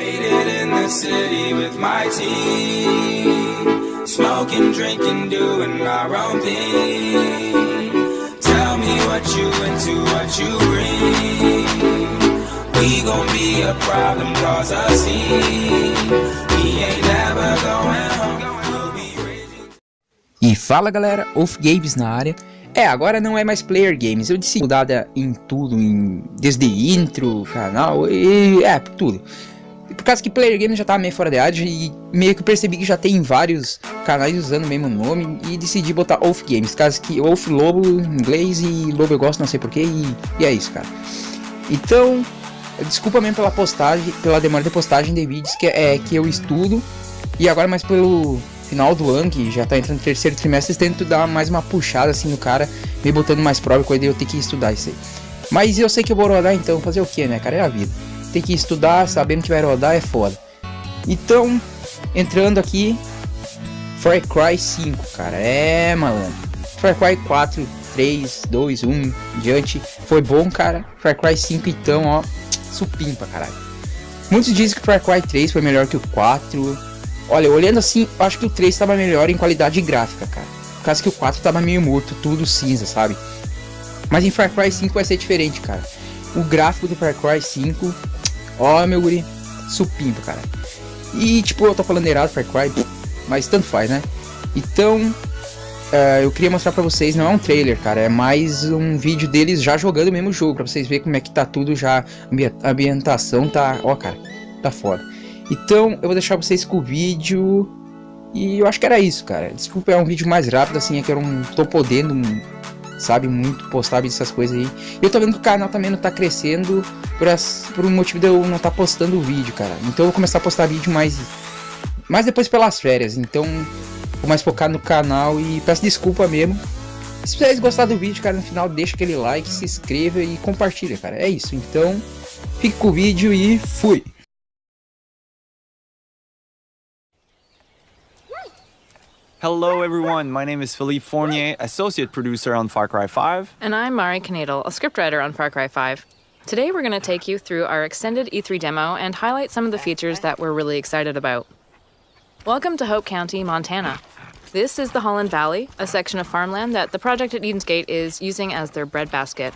Faded in the city with my team, smoking, drinking, doing our own thing. Tell me what you into, what you bring. We gon' be a problem, cause a scene. We ain't never going home. We'll be raising... E fala galera, Off Games na área. Agora não é mais Player Games, eu decidi mudar em tudo, desde intro, canal, tudo. Por causa que Player Games já tava meio fora de área e meio que eu percebi que já tem vários canais usando o mesmo nome e decidi botar Off Games, caso que Off Lobo em inglês e Lobo eu gosto, não sei porquê, e é isso, cara. Então, desculpa mesmo pela postagem, pela demora de postagem de vídeos que eu estudo, e agora mais pelo final do ano, que já tá entrando no terceiro trimestre, tento dar mais uma puxada assim no cara, me botando mais prova, coisa de eu ter que estudar isso aí. Mas eu sei que eu vou rodar, então fazer o que, né, cara? É a vida. Tem que estudar, sabendo que vai rodar é foda. Então, entrando aqui, Far Cry 5, cara, malandro. Far Cry 4, 3, 2, 1, diante, foi bom, cara. Far Cry 5, então, ó, supimpa, caralho. Muitos dizem que Far Cry 3 foi melhor que o 4. Olha, olhando assim, eu acho que o 3 estava melhor em qualidade gráfica, cara. Por causa que o 4 estava meio morto, tudo cinza, sabe? Mas em Far Cry 5 vai ser diferente, cara. O gráfico do Far Cry 5, ó, meu guri, supimpa, cara. E, tipo, eu tô falando errado, Far Cry, mas tanto faz, né? Então, eu queria mostrar pra vocês, não é um trailer, cara, é mais um vídeo deles já jogando o mesmo jogo, pra vocês verem como é que tá tudo já, a ambientação tá, ó, cara, tá foda. Então, eu vou deixar vocês com o vídeo. E eu acho que era isso, cara. Desculpa, é um vídeo mais rápido, assim, é que eu não tô podendo, sabe, muito postar essas coisas aí. E eu tô vendo que o canal também não tá crescendo por um motivo de eu não tá postando o vídeo, cara. Então eu vou começar a postar vídeo mais depois pelas férias. Então, vou mais focar no canal e peço desculpa mesmo. Se vocês gostaram do vídeo, cara, no final deixa aquele like, se inscreva e compartilha, cara. É isso, então, fique com o vídeo e fui! Hello everyone, my name is Philippe Fournier, associate producer on Far Cry 5. And I'm Mari Knadel, a scriptwriter on Far Cry 5. Today we're going to take you through our extended E3 demo and highlight some of the features that we're really excited about. Welcome to Hope County, Montana. This is the Holland Valley, a section of farmland that the project at Eden's Gate is using as their breadbasket.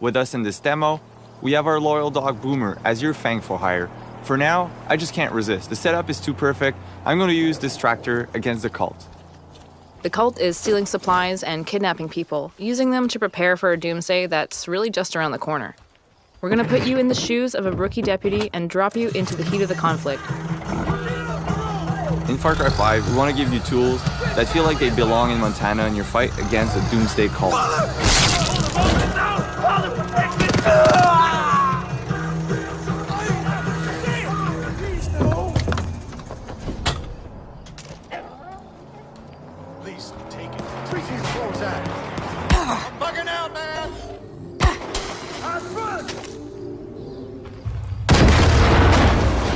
With us in this demo, we have our loyal dog Boomer as your Fang for hire. For now, I just can't resist. The setup is too perfect. I'm going to use this tractor against the cult. The cult is stealing supplies and kidnapping people, using them to prepare for a doomsday that's really just around the corner. We're going to put you in the shoes of a rookie deputy and drop you into the heat of the conflict. In Far Cry 5, we want to give you tools that feel like they belong in Montana in your fight against the doomsday cult.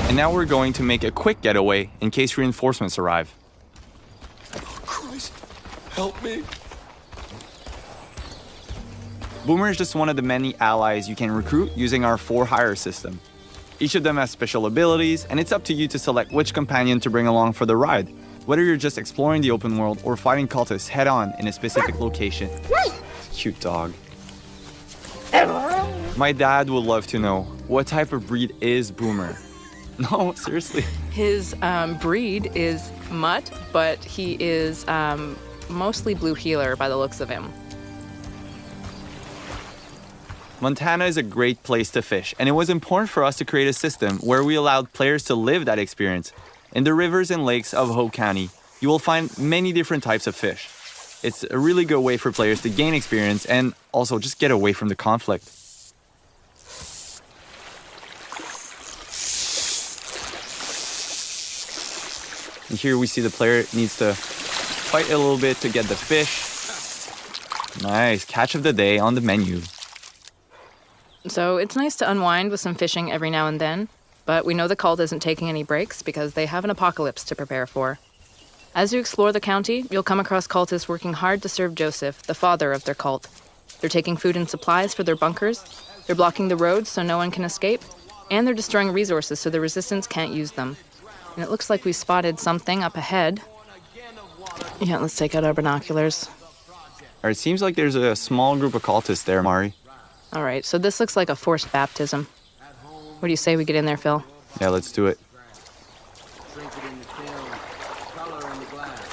And now we're going to make a quick getaway in case reinforcements arrive. Oh, Christ, help me. Boomer is just one of the many allies you can recruit using our for-hire system. Each of them has special abilities, and it's up to you to select which companion to bring along for the ride, whether you're just exploring the open world or fighting cultists head-on in a specific location. Cute dog. My dad would love to know, what type of breed is Boomer? No, seriously. His breed is mutt, but he is mostly blue heeler by the looks of him. Montana is a great place to fish, and it was important for us to create a system where we allowed players to live that experience. In the rivers and lakes of Hope County, you will find many different types of fish. It's a really good way for players to gain experience and also just get away from the conflict. And here we see the player needs to fight a little bit to get the fish. Nice, catch of the day on the menu. So it's nice to unwind with some fishing every now and then, but we know the cult isn't taking any breaks because they have an apocalypse to prepare for. As you explore the county, you'll come across cultists working hard to serve Joseph, the father of their cult. They're taking food and supplies for their bunkers. They're blocking the roads so no one can escape. And they're destroying resources so the resistance can't use them. And it looks like we spotted something up ahead. Yeah, let's take out our binoculars. It seems like there's a small group of cultists there, Mari. All right, so this looks like a forced baptism. What do you say we get in there, Phil? Yeah, let's do it.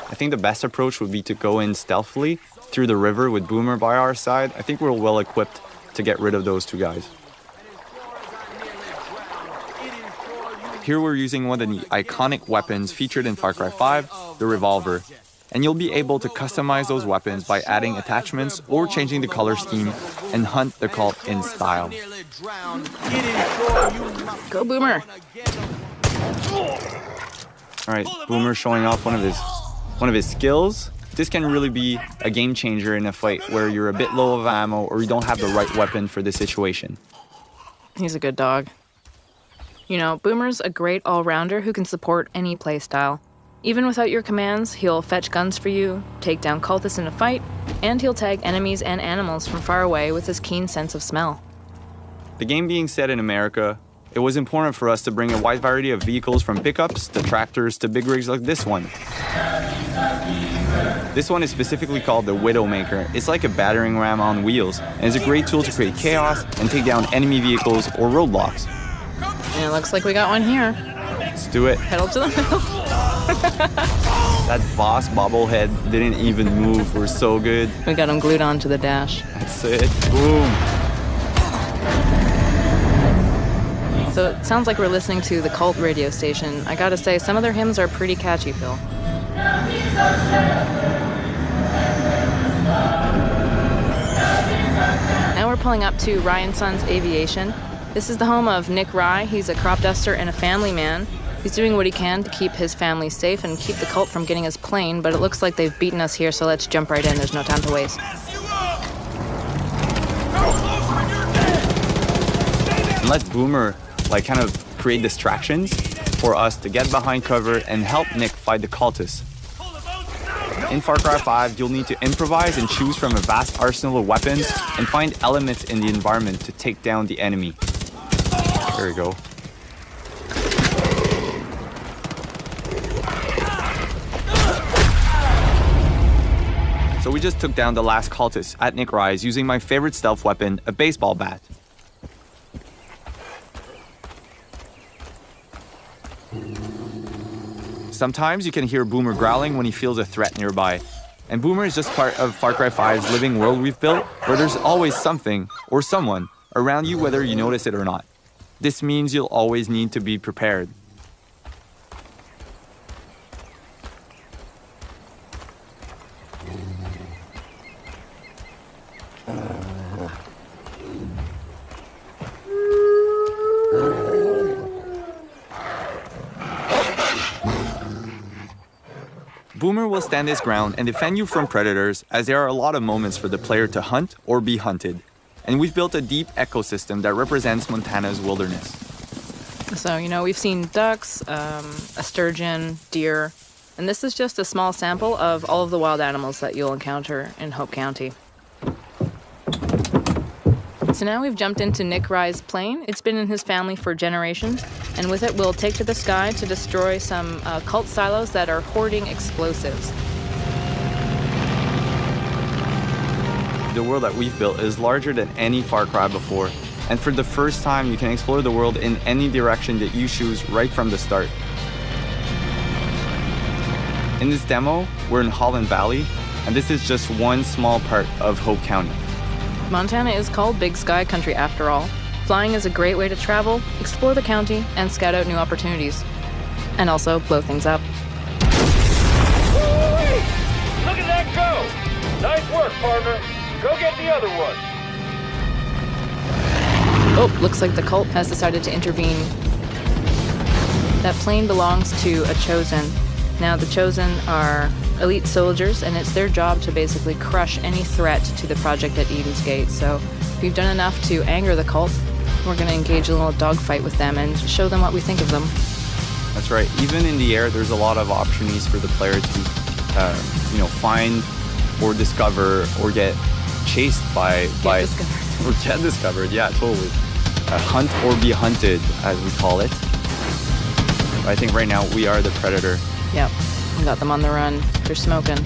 I think the best approach would be to go in stealthily through the river with Boomer by our side. I think we're well equipped to get rid of those two guys. Here we're using one of the iconic weapons featured in Far Cry 5, the revolver. And you'll be able to customize those weapons by adding attachments or changing the color scheme and hunt the cult in style. Go, Boomer! All right, Boomer showing off one of his skills. This can really be a game changer in a fight where you're a bit low of ammo or you don't have the right weapon for the situation. He's a good dog. You know, Boomer's a great all-rounder who can support any playstyle. Even without your commands, he'll fetch guns for you, take down cultists in a fight, and he'll tag enemies and animals from far away with his keen sense of smell. The game being set in America, it was important for us to bring a wide variety of vehicles from pickups to tractors to big rigs like this one. This one is specifically called the Widowmaker. It's like a battering ram on wheels, and it's a great tool to create chaos and take down enemy vehicles or roadblocks. And it looks like we got one here. Let's do it. Pedal to the metal. That Voss bobblehead didn't even move. We're so good. We got him glued onto the dash. That's it. Boom. So it sounds like we're listening to the Cult radio station. I gotta say, some of their hymns are pretty catchy, Phil. Now we're pulling up to Ryan Sons Aviation. This is the home of Nick Rye. He's a crop duster and a family man. He's doing what he can to keep his family safe and keep the cult from getting his plane, but it looks like they've beaten us here, so let's jump right in. There's no time to waste. And let Boomer kind of create distractions for us to get behind cover and help Nick fight the cultists. In Far Cry 5, you'll need to improvise and choose from a vast arsenal of weapons and find elements in the environment to take down the enemy. There we go. So we just took down the last cultist at Nick Rye's using my favorite stealth weapon, a baseball bat. Sometimes you can hear Boomer growling when he feels a threat nearby. And Boomer is just part of Far Cry 5's living world we've built, where there's always something or someone around you whether you notice it or not. This means you'll always need to be prepared. Boomer will stand his ground and defend you from predators, as there are a lot of moments for the player to hunt or be hunted. And we've built a deep ecosystem that represents Montana's wilderness. So, you know, we've seen ducks, a sturgeon, deer, and this is just a small sample of all of the wild animals that you'll encounter in Hope County. So now we've jumped into Nick Rye's plane. It's been in his family for generations, and with it we'll take to the sky to destroy some cult silos that are hoarding explosives. The world that we've built is larger than any Far Cry before, and for the first time you can explore the world in any direction that you choose right from the start. In this demo, we're in Holland Valley, and this is just one small part of Hope County. Montana is called Big Sky Country after all. Flying is a great way to travel, explore the county, and scout out new opportunities. And also blow things up. Woo-wee! Look at that go! Nice work, partner. Go get the other one. Oh, looks like the cult has decided to intervene. That plane belongs to a Chosen. Now, the Chosen are elite soldiers, and it's their job to basically crush any threat to the project at Eden's Gate. So we've done enough to anger the cult. We're going to engage a little dogfight with them and show them what we think of them. That's right. Even in the air, there's a lot of opportunities for the player to, find or discover or get chased by discovered. or get discovered. Yeah, totally. Hunt or be hunted, as we call it. I think right now we are the predator. Yep, we got them on the run. They're smoking.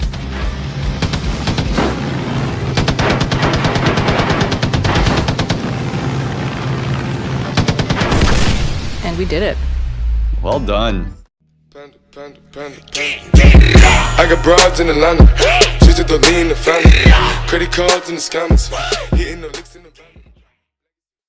And we did it. Well done. Panda, panda, panda, panda. I got broads in Atlanta. She's at the lean, the family. Credit cards in the scammers. Hitting the licks in the